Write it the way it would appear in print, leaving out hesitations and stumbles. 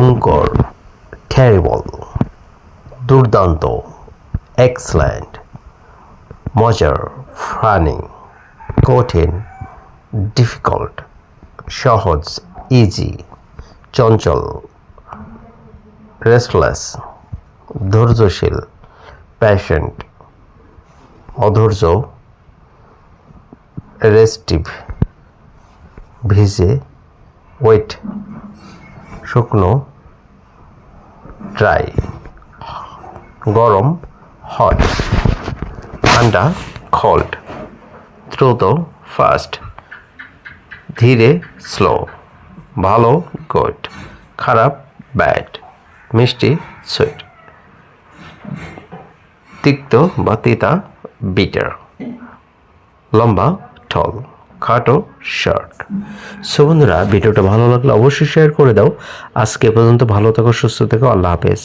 ভয়ঙ্কর, টেরিবল, দুর্দান্ত, এক্সেলেন্ট, মজার, ফানি, কঠিন, ডিফিকাল্ট, সহজ, ইজি, চঞ্চল, রেস্টলেস, ধৈর্যশীল, প্যাশেন্ট, অধৈর্য, রেস্টিভ, ভিজে, ওয়েট, শুকনো, ড্রাই, গরম, হট, ঠান্ডা, কোল্ড, দ্রুত, ফাস্ট, ধীরে, স্লো, ভালো, গুড, খারাপ, ব্যাড, মিষ্টি, সুইট, তিক্ত বা তিতা, বিটার, লম্বা, টল, খাটো, শর্ট। সো বন্ধুরা, ভিডিওটা ভালো লাগলে অবশ্যই শেয়ার করে দাও। আজকে পর্যন্ত ভালো থেকো, সুস্থ থেকো, আল্লাহ হাফেজ।